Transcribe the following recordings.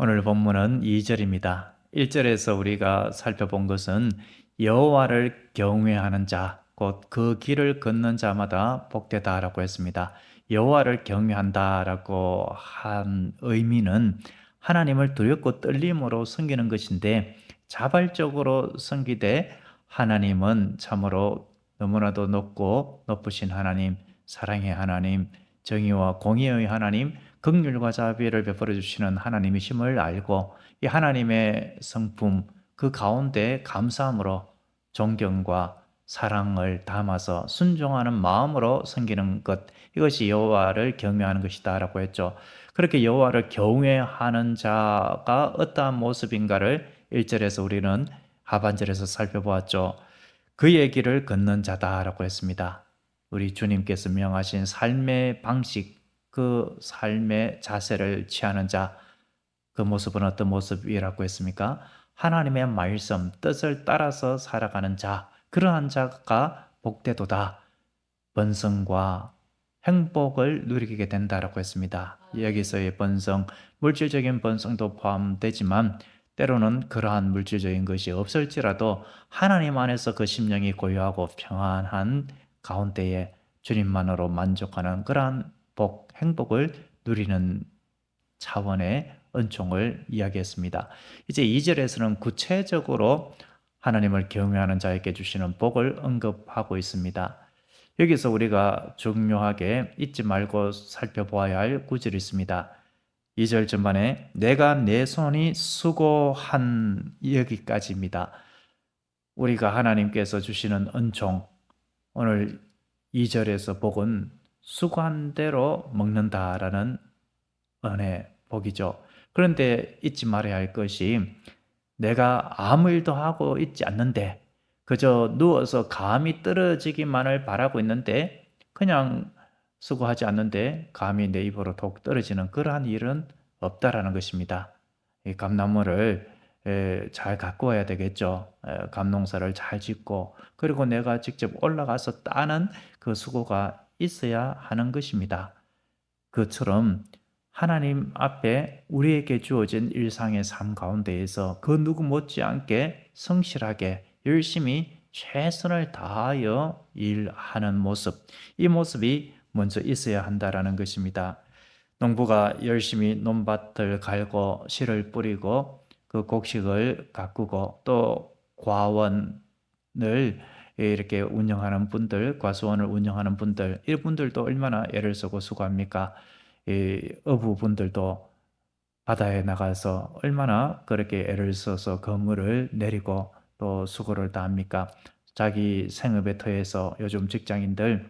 오늘 본문은 2절입니다. 1절에서 우리가 살펴본 것은 여호와를 경외하는 자, 곧 그 길을 걷는 자마다 복되다라고 했습니다. 여호와를 경외한다라고 한 의미는 하나님을 두렵고 떨림으로 섬기는 것인데, 자발적으로 섬기되 하나님은 참으로 너무나도 높고 높으신 하나님, 사랑의 하나님, 정의와 공의의 하나님, 긍휼과 자비를 베풀어 주시는 하나님이심을 알고 이 하나님의 성품 그 가운데 감사함으로 존경과 사랑을 담아서 순종하는 마음으로 섬기는 것, 이것이 여호와를 경외하는 것이다라고 했죠. 그렇게 여호와를 경외하는 자가 어떠한 모습인가를 1절에서 우리는 하반절에서 살펴보았죠. 그의 길을 걷는 자다라고 했습니다. 우리 주님께서 명하신 삶의 방식, 그 삶의 자세를 취하는 자, 그 모습은 어떤 모습이라고 했습니까? 하나님의 말씀, 뜻을 따라서 살아가는 자, 그러한 자가 복되도다. 번성과 행복을 누리게 된다라고 했습니다. 여기서의 번성, 물질적인 번성도 포함되지만 때로는 그러한 물질적인 것이 없을지라도 하나님 안에서 그 심령이 고요하고 평안한 가운데에 주님만으로 만족하는 그러한 복, 행복을 누리는 차원의 은총을 이야기했습니다. 이제 2절에서는 구체적으로 하나님을 경외하는 자에게 주시는 복을 언급하고 있습니다. 여기서 우리가 중요하게 잊지 말고 살펴보아야 할 구절이 있습니다. 2절 전반에 내가 내 손이 수고한, 여기까지입니다. 우리가 하나님께서 주시는 은총, 오늘 2절에서 복은 수고한 대로 먹는다라는 은혜, 복이죠. 그런데 잊지 말아야 할 것이, 내가 아무 일도 하고 있지 않는데 그저 누워서 감이 떨어지기만을 바라고 있는데, 그냥 수고하지 않는데 감이 내 입으로 독 떨어지는 그러한 일은 없다라는 것입니다. 이 감나무를 잘 가꾸어야 되겠죠. 감농사를 잘 짓고, 그리고 내가 직접 올라가서 따는 그 수고가 있어야 하는 것입니다. 그처럼 하나님 앞에 우리에게 주어진 일상의 삶 가운데에서 그 누구 못지않게 성실하게 열심히 최선을 다하여 일하는 모습, 이 모습이 먼저 있어야 한다라는 것입니다. 농부가 열심히 논밭을 갈고 씨를 뿌리고 그 곡식을 가꾸고, 또 과원을 이렇게 운영하는 분들, 과수원을 운영하는 분들, 이분들도 얼마나 애를 쓰고 수고합니까? 이 어부분들도 바다에 나가서 얼마나 그렇게 애를 써서 그물을 내리고 또 수고를 다합니까? 자기 생업에 더해서 요즘 직장인들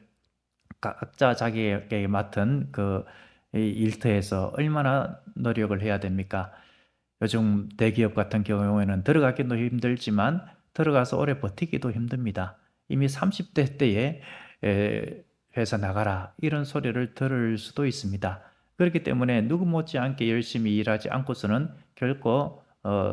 각자 자기에게 맡은 그 일터에서 얼마나 노력을 해야 됩니까? 요즘 대기업 같은 경우에는 들어가기도 힘들지만 들어가서 오래 버티기도 힘듭니다. 이미 30대 때에 회사 나가라 이런 소리를 들을 수도 있습니다. 그렇기 때문에 누구 못지않게 열심히 일하지 않고서는 결코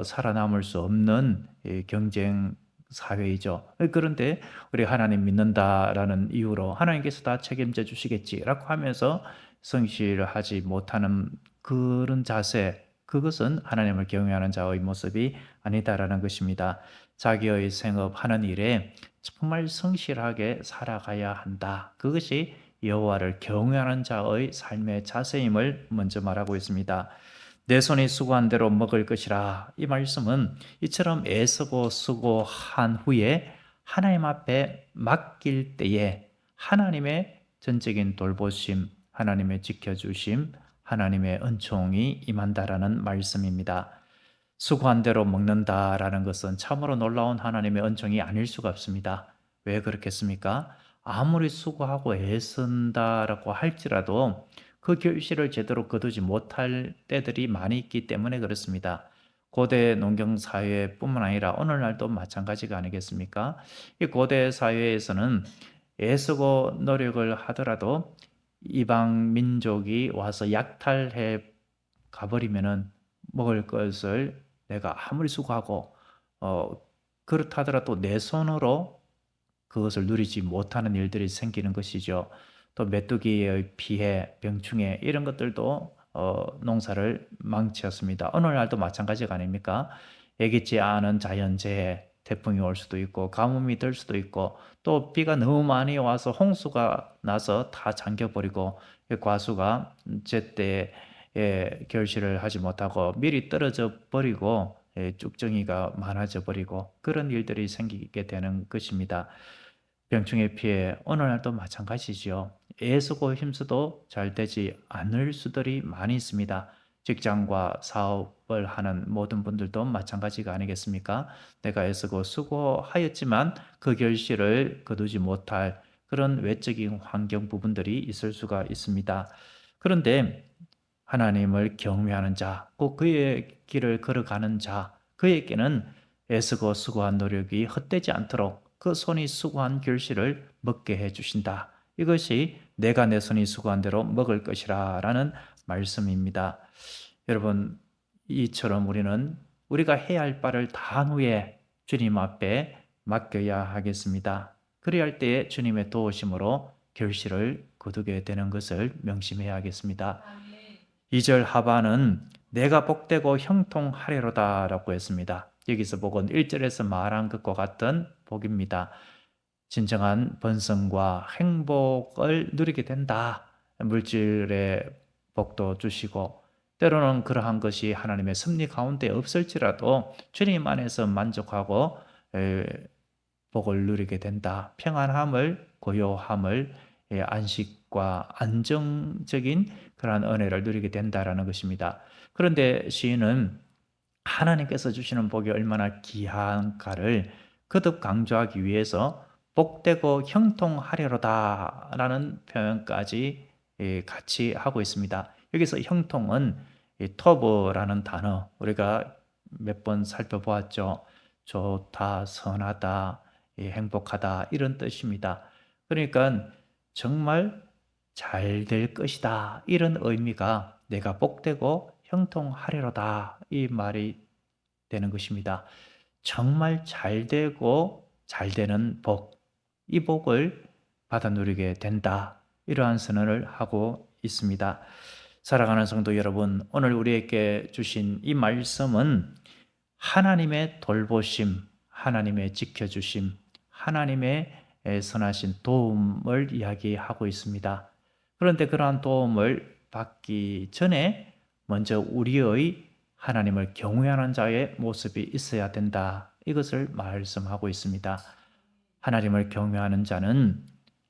살아남을 수 없는 경쟁 사회이죠. 그런데 우리 하나님 믿는다라는 이유로 하나님께서 다 책임져 주시겠지라고 하면서 성실하지 못하는 그런 자세, 그것은 하나님을 경외하는 자의 모습이 아니다라는 것입니다. 자기의 생업하는 일에 정말 성실하게 살아가야 한다. 그것이 여호와를 경외하는 자의 삶의 자세임을 먼저 말하고 있습니다. 내 손이 수고한 대로 먹을 것이라. 이 말씀은 이처럼 애쓰고 수고한 후에 하나님 앞에 맡길 때에 하나님의 전적인 돌보심, 하나님의 지켜주심, 하나님의 은총이 임한다라는 말씀입니다. 수고한 대로 먹는다라는 것은 참으로 놀라운 하나님의 은총이 아닐 수가 없습니다. 왜 그렇겠습니까? 아무리 수고하고 애쓴다라고 할지라도 그 결실을 제대로 거두지 못할 때들이 많이 있기 때문에 그렇습니다. 고대 농경 사회뿐만 아니라 오늘날도 마찬가지가 아니겠습니까? 이 고대 사회에서는 애쓰고 노력을 하더라도 이방 민족이 와서 약탈해 가버리면은 먹을 것을 내가 아무리 수고하고 어 그렇다 하더라도 내 손으로 그것을 누리지 못하는 일들이 생기는 것이죠. 또 메뚜기의 피해, 병충해 이런 것들도 농사를 망쳤습니다. 어느 날도 마찬가지가 아닙니까? 예기치 않은 자연재해, 태풍이 올 수도 있고 가뭄이 들 수도 있고 또 비가 너무 많이 와서 홍수가 나서 다 잠겨버리고 과수가 제때 결실을 하지 못하고 밀이 떨어져 버리고 쭉정이가 많아져 버리고 그런 일들이 생기게 되는 것입니다. 병충해 피해 어느 날도 마찬가지지요. 애쓰고 힘써도 잘 되지 않을 수들이 많이 있습니다. 직장과 사업을 하는 모든 분들도 마찬가지가 아니겠습니까? 내가 애쓰고 수고하였지만 그 결실을 거두지 못할 그런 외적인 환경 부분들이 있을 수가 있습니다. 그런데 하나님을 경외하는 자, 꼭 그의 길을 걸어가는 자, 그에게는 애쓰고 수고한 노력이 헛되지 않도록 그 손이 수고한 결실을 먹게 해주신다. 이것이 내가 내 손이 수고한 대로 먹을 것이라 라는 말씀입니다. 여러분, 이처럼 우리는 우리가 해야 할 바를 다 한 후에 주님 앞에 맡겨야 하겠습니다. 그래야 할 때에 주님의 도우심으로 결실을 거두게 되는 것을 명심해야 하겠습니다. 2절 하반은 내가 복되고 형통하리로다 라고 했습니다. 여기서 복은 1절에서 말한 것과 같은 복입니다. 진정한 번성과 행복을 누리게 된다. 물질의 복도 주시고 때로는 그러한 것이 하나님의 섭리 가운데 없을지라도 주님 안에서 만족하고 복을 누리게 된다. 평안함을, 고요함을, 안식과 안정적인 그러한 은혜를 누리게 된다라는 것입니다. 그런데 시인은 하나님께서 주시는 복이 얼마나 귀한가를 거듭 강조하기 위해서 복되고 형통하리로다 라는 표현까지 같이 하고 있습니다. 여기서 형통은 터보라는 단어 우리가 몇 번 살펴보았죠. 좋다, 선하다, 행복하다 이런 뜻입니다. 그러니까 정말 잘 될 것이다 이런 의미가 내가 복되고 형통하리로다 이 말이 되는 것입니다. 정말 잘 되고 잘 되는 복, 이 복을 받아 누리게 된다 이러한 선언을 하고 있습니다. 사랑하는 성도 여러분, 오늘 우리에게 주신 이 말씀은 하나님의 돌보심, 하나님의 지켜주심, 하나님의 선하신 도움을 이야기하고 있습니다. 그런데 그러한 도움을 받기 전에 먼저 우리의 하나님을 경외하는 자의 모습이 있어야 된다. 이것을 말씀하고 있습니다. 하나님을 경외하는 자는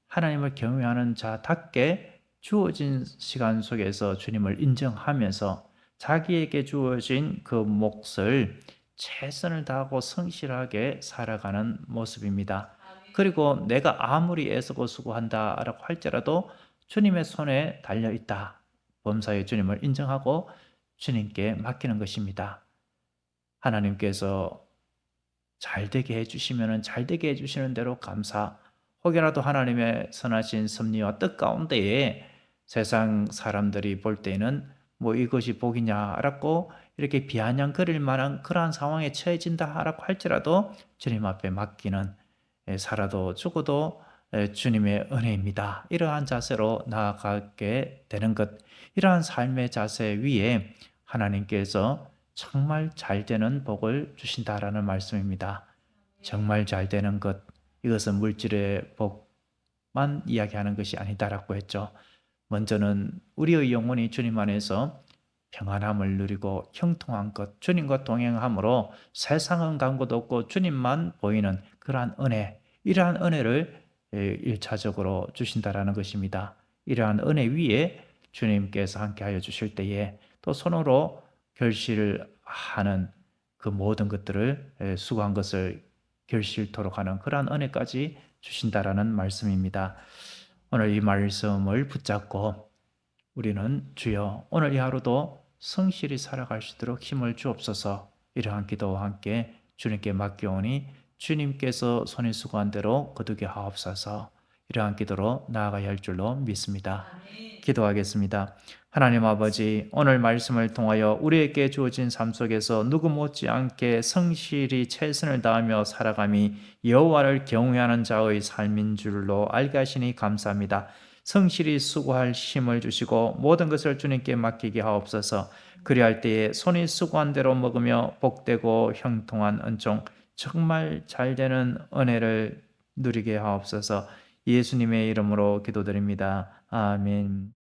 하나님을 경외하는 자답게 주어진 시간 속에서 주님을 인정하면서 자기에게 주어진 그 몫을 최선을 다하고 성실하게 살아가는 모습입니다. 그리고 내가 아무리 애쓰고 수고한다라고 할지라도 주님의 손에 달려 있다. 범사의 주님을 인정하고 주님께 맡기는 것입니다. 하나님께서 잘 되게 해주시면 잘 되게 해주시는 대로 감사, 혹여라도 하나님의 선하신 섭리와 뜻 가운데에 세상 사람들이 볼 때는 뭐 이것이 복이냐라고 이렇게 비아냥거릴 만한 그러한 상황에 처해진다라고 할지라도 주님 앞에 맡기는 살아도 죽어도 주님의 은혜입니다. 이러한 자세로 나아가게 되는 것, 이러한 삶의 자세 위에 하나님께서 정말 잘 되는 복을 주신다라는 말씀입니다. 정말 잘 되는 것, 이것은 물질의 복만 이야기하는 것이 아니다라고 했죠. 먼저는 우리의 영혼이 주님 안에서 평안함을 누리고 형통한 것, 주님과 동행함으로 세상은 간 곳 없고 주님만 보이는 그러한 은혜, 이러한 은혜를 1차적으로 주신다라는 것입니다. 이러한 은혜 위에 주님께서 함께하여 주실 때에 또 손으로 결실을 하는 그 모든 것들을 수고한 것을 결실토록 하는 그러한 은혜까지 주신다라는 말씀입니다. 오늘 이 말씀을 붙잡고 우리는 주여 오늘 이 하루도 성실히 살아갈 수 있도록 힘을 주옵소서. 이러한 기도와 함께 주님께 맡겨오니 주님께서 손에 수고한 대로 거두게 하옵소서. 이러한 기도로 나아가야 할 줄로 믿습니다. 기도하겠습니다. 하나님 아버지, 오늘 말씀을 통하여 우리에게 주어진 삶 속에서 누구 못지않게 성실히 최선을 다하며 살아감이 여호와를 경외하는 자의 삶인 줄로 알게 하시니 감사합니다. 성실히 수고할 힘을 주시고 모든 것을 주님께 맡기게 하옵소서. 그리할 때에 손이 수고한 대로 먹으며 복되고 형통한 은총, 정말 잘 되는 은혜를 누리게 하옵소서. 예수님의 이름으로 기도드립니다. 아멘.